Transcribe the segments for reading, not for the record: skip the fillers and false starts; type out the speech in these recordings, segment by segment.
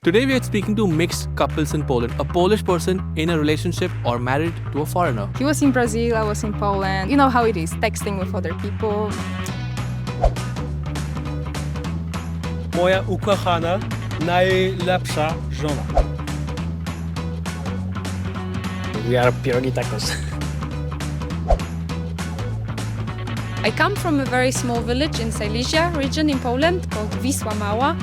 Today we are speaking to mixed couples in Poland, a Polish person in a relationship or married to a foreigner. He was in Brazil, I was in Poland. You know how it is, texting with other people. Moja ukochana, najlepsza żona. We are pierogi tacos. I come from a very small village in Silesia region in Poland called Wisła Mała.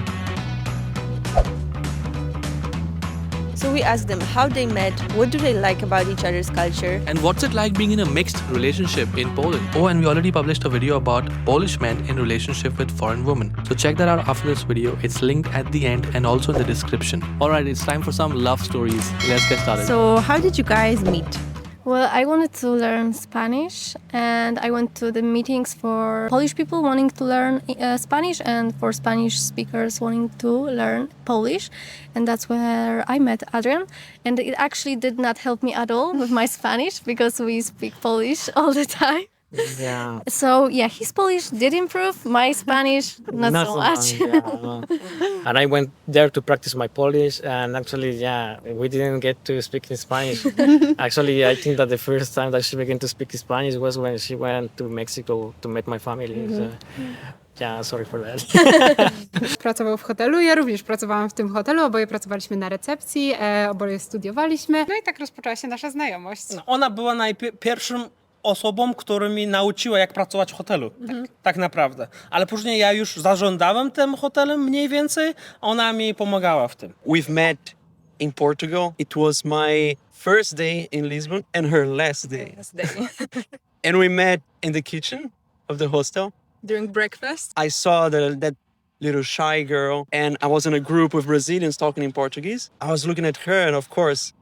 So we asked them how they met, what do they like about each other's culture. And what's it like being in a mixed relationship in Poland? Oh, and we already published a video about Polish men in relationship with foreign women. So check that out after this video. It's linked at the end and also in the description. Alright, it's time for some love stories. Let's get started. So how did you guys meet? Well, I wanted to learn Spanish, and I went to the meetings for Polish people wanting to learn Spanish and for Spanish speakers wanting to learn Polish. And that's where I met Adrian. And it actually did not help me at all with my Spanish because we speak Polish all the time. Yeah. So yeah, his Polish did improve, my Spanish not so much. Yeah. And I went there to practice my Polish, and actually, yeah, we didn't get to speak in Spanish. Actually, I think that the first time that she began to speak Spanish was when she went to Mexico to meet my family. So, yeah, sorry for that. Pracował w hotelu, ja również pracowałam w tym hotelu, oboje pracowaliśmy na recepcji, oboje studiowaliśmy. No i tak rozpoczęła się nasza znajomość. Ona była pierwszą osobą, która mi nauczyła, jak pracować w hotelu. Tak naprawdę. Ale później ja już zarządzałem tym hotelem mniej więcej, ona mi pomagała w tym. We've met in Portugal. It was my first day in Lisbon and her last day. And we met in the kitchen of the hostel. During breakfast. I saw that little shy girl, and I was in a group of Brazilians talking in Portuguese. I was looking at her, and of course,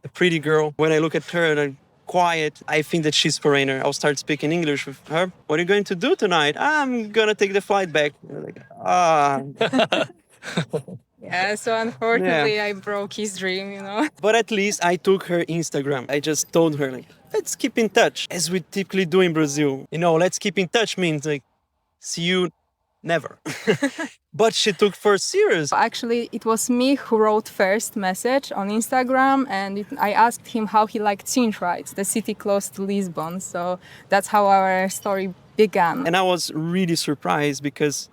a pretty girl. When I look at her, and quiet, I think that she's foreigner. I'll start speaking English with her. What are you going to do tonight? I'm gonna take the flight back. Like, Yeah, so unfortunately I broke his dream, you know. But at least I took her Instagram. I just told her, like, let's keep in touch, as we typically do in Brazil. You know, let's keep in touch means like, see you never. But she took first serious. Actually, it was me who wrote first message on Instagram, and I asked him how he liked Sint-Truiden, the city close to Lisbon. So that's how our story began. And I was really surprised because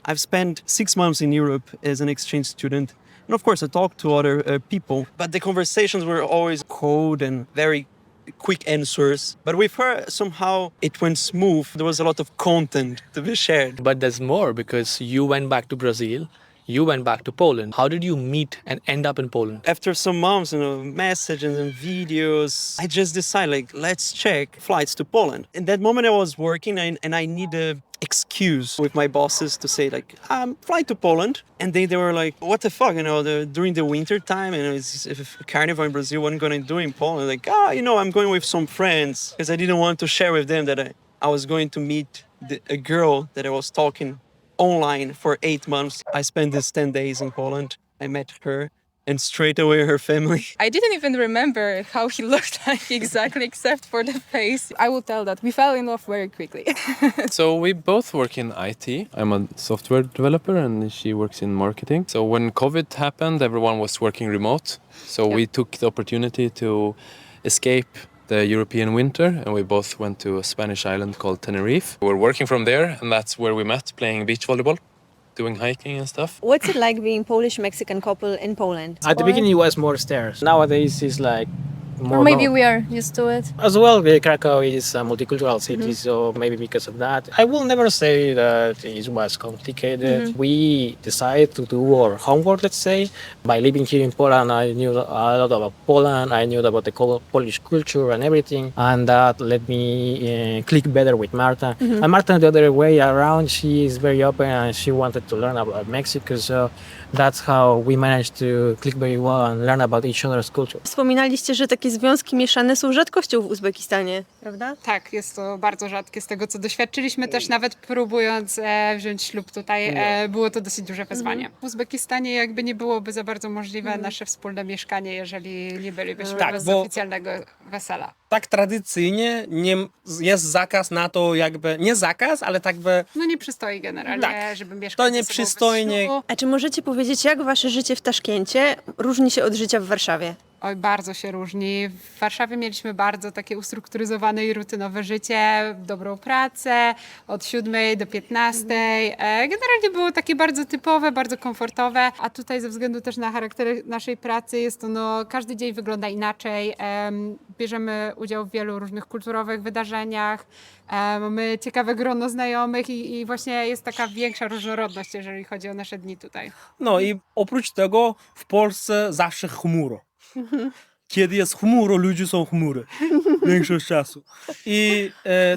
I've spent 6 months in Europe as an exchange student. And of course, I talked to other people, but the conversations were always cold and very quick answers. But with her, somehow it went smooth. There was a lot of content to be shared. But there's more because you went back to Brazil, you went back to Poland. How did you meet and end up in Poland? After some months, messages and videos, I just decided, like, let's check flights to Poland. In that moment, I was working and I need a excuse with my bosses to say, like, I'm flying to Poland. And they were like, what the fuck, during the winter time, and it's carnival in Brazil, what I'm going to do in Poland? Like, I'm going with some friends, because I didn't want to share with them that I was going to meet a girl that I was talking online for 8 months. I spent these 10 days in Poland. I met her. And straight away her family. I didn't even remember how he looked like exactly, except for the face. I will tell that we fell in love very quickly. So we both work in IT. I'm a software developer and she works in marketing. So when COVID happened, everyone was working remote. So we took the opportunity to escape the European winter and we both went to a Spanish island called Tenerife. We're working from there and that's where we met, playing beach volleyball, doing hiking and stuff. What's it like being Polish-Mexican couple in Poland? At the beginning, it was more stairs. Nowadays, it's like more. Or maybe we are used to it. As well, Krakow is a multicultural city, so maybe because of that. I will never say that it was complicated. We decided to do our homework, let's say. By living here in Poland, I knew a lot about Poland. I knew about the Polish culture and everything. And that let me click better with Marta. And Marta, the other way around, she is very open and she wanted to learn about Mexico. So that's how we managed to click very well and learn about each other's culture. Wspominaliście, że takie związki mieszane są rzadkością w Uzbekistanie, prawda? Tak, jest to bardzo rzadkie z tego, co doświadczyliśmy. Też nawet próbując wziąć ślub tutaj, było to dosyć duże wyzwanie. W Uzbekistanie jakby nie byłoby za bardzo możliwe nasze wspólne mieszkanie, jeżeli nie bylibyśmy bez oficjalnego wesela. Tak tradycyjnie nie jest zakaz na to jakby, nie zakaz, ale tak by... No nie przystoi generalnie, żeby mieszkać To nie ze sobą bez przystojnie. ślubu. A czy możecie powiedzieć, powiedzieć, jak wasze życie w Taszkencie różni się od życia w Warszawie? Oj, bardzo się różni. W Warszawie mieliśmy bardzo takie ustrukturyzowane i rutynowe życie, dobrą pracę od 7 do 15. Generalnie było takie bardzo typowe, bardzo komfortowe, a tutaj ze względu też na charakter naszej pracy jest to, no, każdy dzień wygląda inaczej. Bierzemy udział w wielu różnych kulturowych wydarzeniach, mamy ciekawe grono znajomych i właśnie jest taka większa różnorodność, jeżeli chodzi o nasze dni tutaj. No i oprócz tego w Polsce zawsze chmuro. Kiedy jest chmuro, ludzie są chmury. Większość czasu. I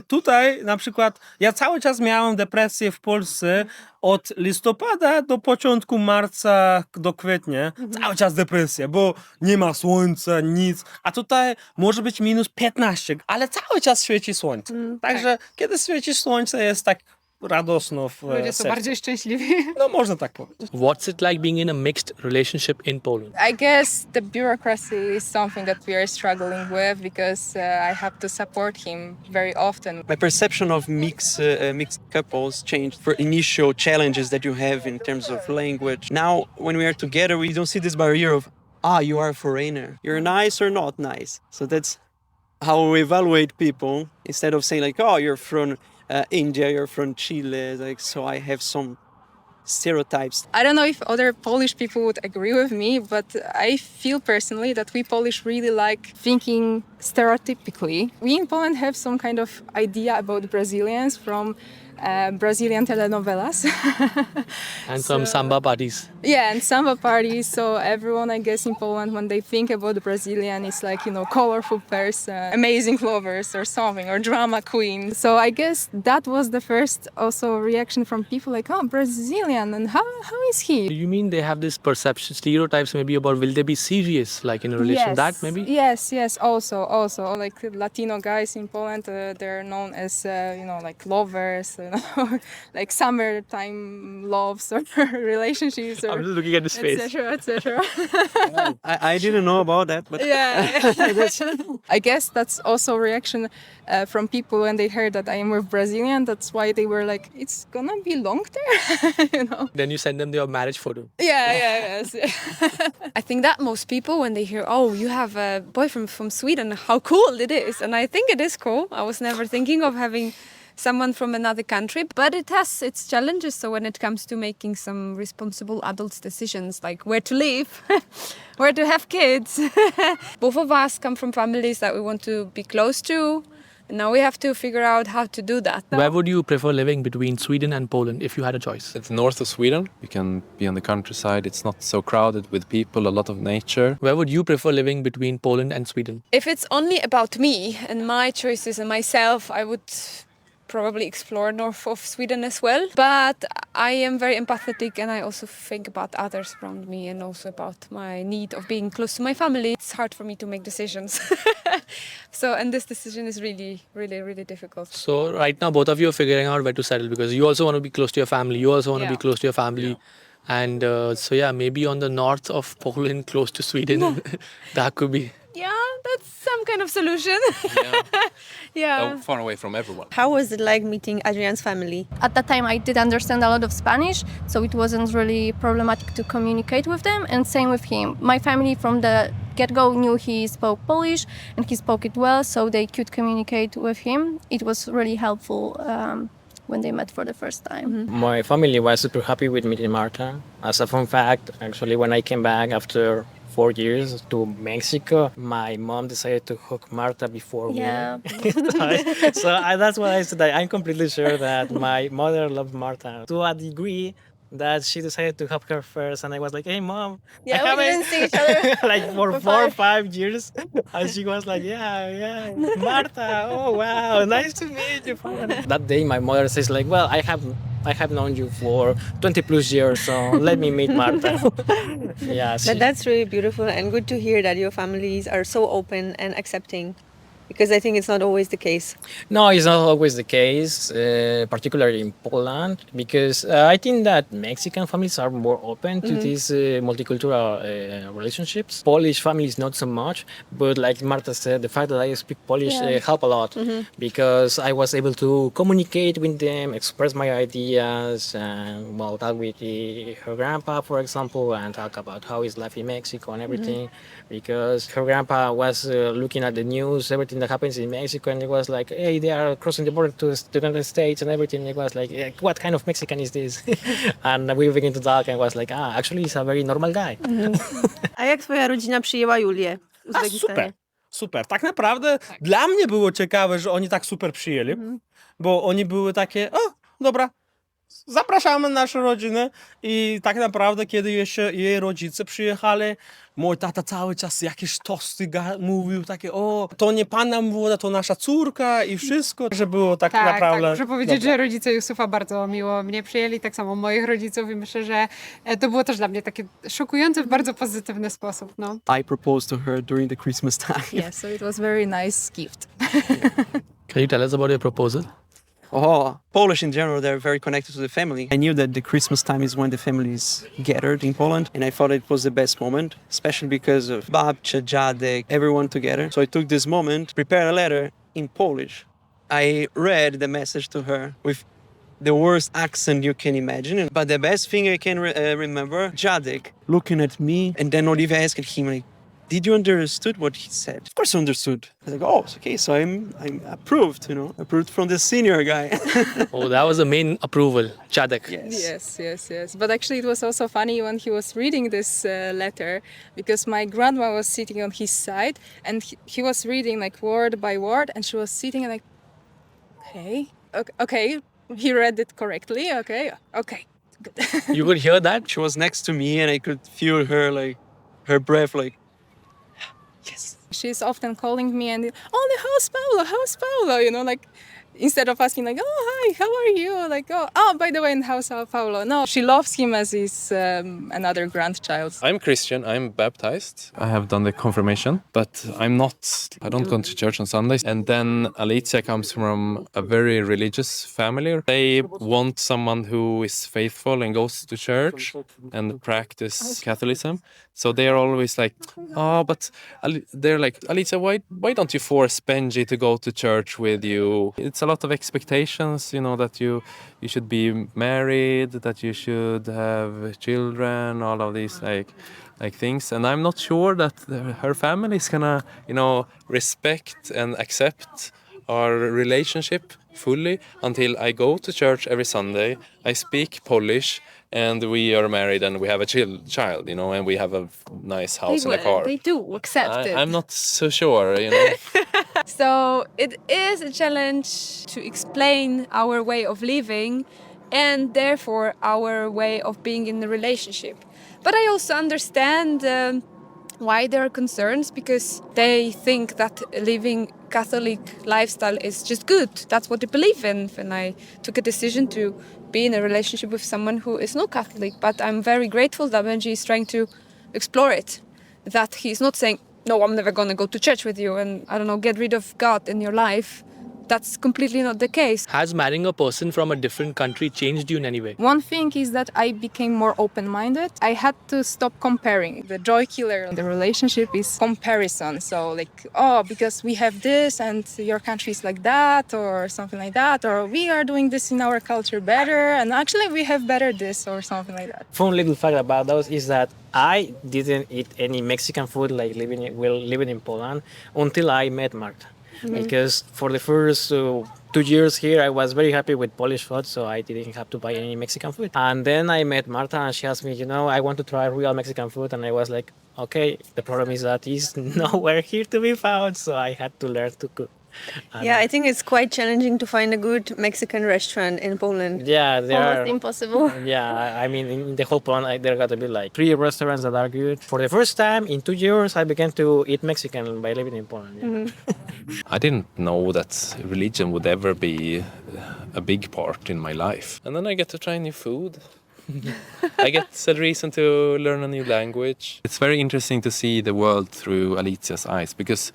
tutaj na przykład ja cały czas miałem depresję w Polsce od listopada do początku marca do kwietnia. Cały czas depresja, bo nie ma słońca, nic. A tutaj może być minus 15, ale cały czas świeci słońce. Także kiedy świeci słońce jest tak radosno w Ludzie są sercu. bardziej szczęśliwi. No można tak powiedzieć. What's it like being in a mixed relationship in Poland? I guess the bureaucracy is something that we are struggling with because I have to support him very often. My perception of mixed couples changed for initial challenges that you have in terms of language. Now, when we are together, we don't see this barrier of, you are a foreigner. You're nice or not nice. So that's how we evaluate people instead of saying like, you're from India, you're from Chile. Like, so I have some stereotypes. I don't know if other Polish people would agree with me, but I feel personally that we Polish really like thinking stereotypically. We in Poland have some kind of idea about Brazilians from Brazilian telenovelas. And some samba parties. Yeah, and samba parties. So everyone, I guess, in Poland, when they think about the Brazilian, it's like, colorful person, amazing lovers or something, or drama queen. So I guess that was the first also reaction from people like, Brazilian, and how is he? Do you mean they have this perception, stereotypes maybe about will they be serious like in a relation? Yes. That maybe? Yes, also like Latino guys in Poland, they're known as like lovers, like summertime loves or relationships or I'm just looking at his face. etc. I didn't know about that, but Yeah. I guess that's also a reaction from people when they heard that I am with Brazilian. That's why they were like, it's gonna be long there, Then you send them their marriage photo. Yes. I think that most people, when they hear, you have a boyfriend from Sweden, how cool it is. And I think it is cool. I was never thinking of having someone from another country, but it has its challenges. So when it comes to making some responsible adult decisions, like where to live, where to have kids, both of us come from families that we want to be close to. And now we have to figure out how to do that. Where would you prefer living between Sweden and Poland if you had a choice? It's north of Sweden. You can be on the countryside. It's not so crowded with people, a lot of nature. Where would you prefer living between Poland and Sweden? If it's only about me and my choices and myself, I would probably explore north of Sweden as well. But I am very empathetic and I also think about others around me and also about my need of being close to my family. It's hard for me to make decisions. And this decision is really, really, really difficult. So right now both of you are figuring out where to settle because you also want to be close to your family. You also want to be Yeah. close to your family. And maybe on the north of Poland, close to Sweden, that could be. Yeah, that's some kind of solution. Yeah. Far away from everyone. How was it like meeting Adrian's family? At that time, I did understand a lot of Spanish, so it wasn't really problematic to communicate with them. And same with him. My family from the get-go knew he spoke Polish and he spoke it well, so they could communicate with him. It was really helpful when they met for the first time. My family was super happy with meeting Marta. As a fun fact, actually, when I came back after 4 years to Mexico, my mom decided to hook Marta before Yeah. that's why I said that I'm completely sure that my mother loved Marta to a degree that she decided to hook her first. And I was like, hey, Mom. Yeah, I we haven't-" didn't see each other like for 4 or 5 years. And she was like, yeah, Marta, oh, wow, nice to meet you. That day, my mother says like, well, I have known you for 20 plus years, so let me meet Marta. Yeah. But that's really beautiful and good to hear that your families are so open and accepting, Because I think it's not always the case. No, it's not always the case, particularly in Poland, because I think that Mexican families are more open to these multicultural relationships. Polish families not so much, but like Marta said, the fact that I speak Polish helped a lot because I was able to communicate with them, express my ideas, and talk with her grandpa, for example, and talk about how is life in Mexico and everything. Because her grandpa was looking at the news, everything that happens in Mexico, and it was like, hey, they are crossing the border to the United States and everything. It was like, what kind of Mexican is this? And we began to talk and was like, actually, he's a very normal guy. A jak twoja rodzina przyjęła Julię w A Uzbekistanie? super. Tak naprawdę dla mnie było ciekawe, że oni tak super przyjęli, bo oni były takie, o, dobra, zapraszamy nasze rodziny i tak naprawdę, kiedy jeszcze jej rodzice przyjechali, mój tata cały czas jakieś tosty mówił, takie, o, to nie pana młoda, to nasza córka i wszystko, że było tak naprawdę... Tak, muszę powiedzieć, że rodzice Jusufa bardzo miło mnie przyjęli, tak samo moich rodziców i myślę, że to było też dla mnie takie szokujące w bardzo pozytywny sposób. No. I proposed to her during the Christmas time. Yeah, so it was very nice gift. Can you tell us about your proposal? Oh, Polish in general, they're very connected to the family. I knew that the Christmas time is when the family is gathered in Poland, and I thought it was the best moment, especially because of babcia, dziadek, everyone together. So I took this moment, prepared a letter in Polish. I read the message to her with the worst accent you can imagine. But the best thing I can remember, dziadek looking at me, and then Olivia asked him, like, did you understood what he said? Of course I understood. I was like, oh, okay, so I'm approved, approved from the senior guy. Oh, that was the main approval. Chadek. Yes. But actually it was also funny when he was reading this letter, because my grandma was sitting on his side and he was reading like word by word, and she was sitting and like, okay, he read it correctly, okay, good. You could hear that? She was next to me and I could feel her, like, her breath, like, yes. She's often calling me and, how's Paulo, like, instead of asking like, oh, hi, how are you? Like, oh, by the way, and how's Paulo? No, she loves him as his another grandchild. I'm Christian, I'm baptized. I have done the confirmation, but I don't go to church on Sundays. And then Alicia comes from a very religious family. They want someone who is faithful and goes to church and practice Catholicism. So they are always like, but they're like, Alicia, why don't you force Benji to go to church with you? It's a lot of expectations, that you should be married, that you should have children, all of these like things. And I'm not sure that her family is gonna, respect and accept our relationship fully until I go to church every Sunday, I speak Polish, and we are married and we have a child, and we have a nice house and a car. They do accept it. I'm not so sure, So it is a challenge to explain our way of living and therefore our way of being in the relationship. But I also understand why there are concerns, because they think that living Catholic lifestyle is just good. That's what they believe in. And I took a decision to be in a relationship with someone who is not Catholic. But I'm very grateful that Benji is trying to explore it. That he's not saying, no, I'm never going to go to church with you and, get rid of God in your life. That's completely not the case. Has marrying a person from a different country changed you in any way? One thing is that I became more open-minded. I had to stop comparing. The joy killer in the relationship is comparison. So like, because we have this and your country is like that or something like that, or we are doing this in our culture better and actually we have better this or something like that. Fun little fact about those is that I didn't eat any Mexican food like living in Poland until I met Marta. Because for the first 2 years here, I was very happy with Polish food, so I didn't have to buy any Mexican food. And then I met Marta, and she asked me, I want to try real Mexican food. And I was like, okay, the problem is that it's nowhere here to be found, so I had to learn to cook. Yeah, I think it's quite challenging to find a good Mexican restaurant in Poland. Yeah, they are Almost impossible. Yeah, I mean, in the whole Poland, there got to be like 3 restaurants that are good. For the first time in 2 years, I began to eat Mexican by living in Poland. Yeah. I didn't know that religion would ever be a big part in my life. And then I get to try new food. I get a reason to learn a new language. It's very interesting to see the world through Alicia's eyes, because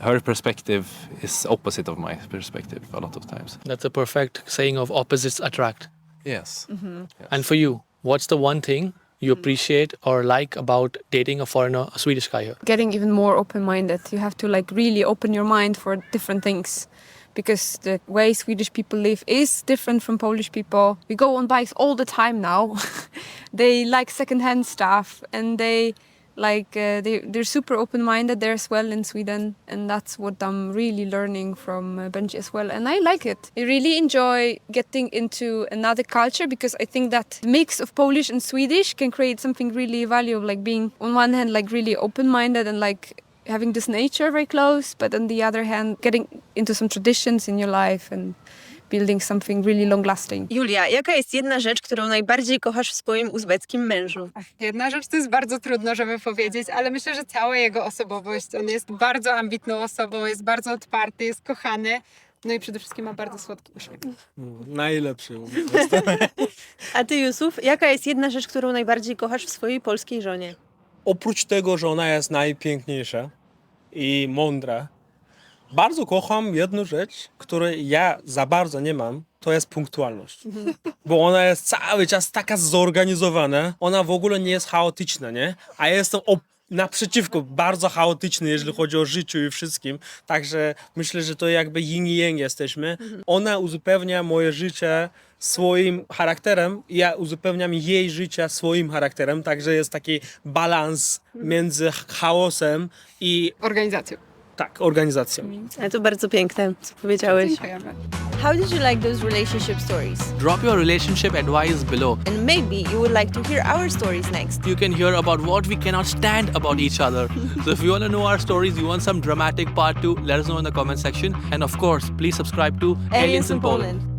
her perspective is opposite of my perspective a lot of times. That's a perfect saying of opposites attract. Yes. Yes. And for you, what's the one thing you appreciate or like about dating a foreigner, a Swedish guy here? Getting even more open-minded. You have to like really open your mind for different things. Because the way Swedish people live is different from Polish people. We go on bikes all the time now. They like secondhand stuff, and they're super open-minded there as well in Sweden, and that's what I'm really learning from Benji as well, and I like it. I really enjoy getting into another culture because I think that the mix of Polish and Swedish can create something really valuable, like being on one hand like really open-minded and like having this nature very close, but on the other hand getting into some traditions in your life and building something really long-lasting. Julia, jaka jest jedna rzecz, którą najbardziej kochasz w swoim uzbeckim mężu? Jedna rzecz to jest bardzo trudno, żeby powiedzieć, ale myślę, że cała jego osobowość. On jest bardzo ambitną osobą, jest bardzo otwarty, jest kochany. No i przede wszystkim ma bardzo słodki uśmiech. Najlepszy. A ty, Jusuf, jaka jest jedna rzecz, którą najbardziej kochasz w swojej polskiej żonie? Oprócz tego, że ona jest najpiękniejsza i mądra, bardzo kocham jedną rzecz, której ja za bardzo nie mam, to jest punktualność. Bo ona jest cały czas taka zorganizowana, ona w ogóle nie jest chaotyczna, nie? A ja jestem naprzeciwko, bardzo chaotyczny, jeżeli chodzi o życie i wszystkim. Także myślę, że to jakby yin i yang jesteśmy. Ona uzupełnia moje życie swoim charakterem, ja uzupełniam jej życie swoim charakterem. Także jest taki balans między chaosem i Organizacją. tak, organizacją. Ale to bardzo piękne, co powiedziałeś. Dziękujemy. How did you like those relationship stories? Drop your relationship advice below. And maybe you would like to hear our stories next. You can hear about what we cannot stand about each other. So if you want to know our stories, you want some dramatic part 2, let us know in the comment section. And of course, please subscribe to Aliens in Poland.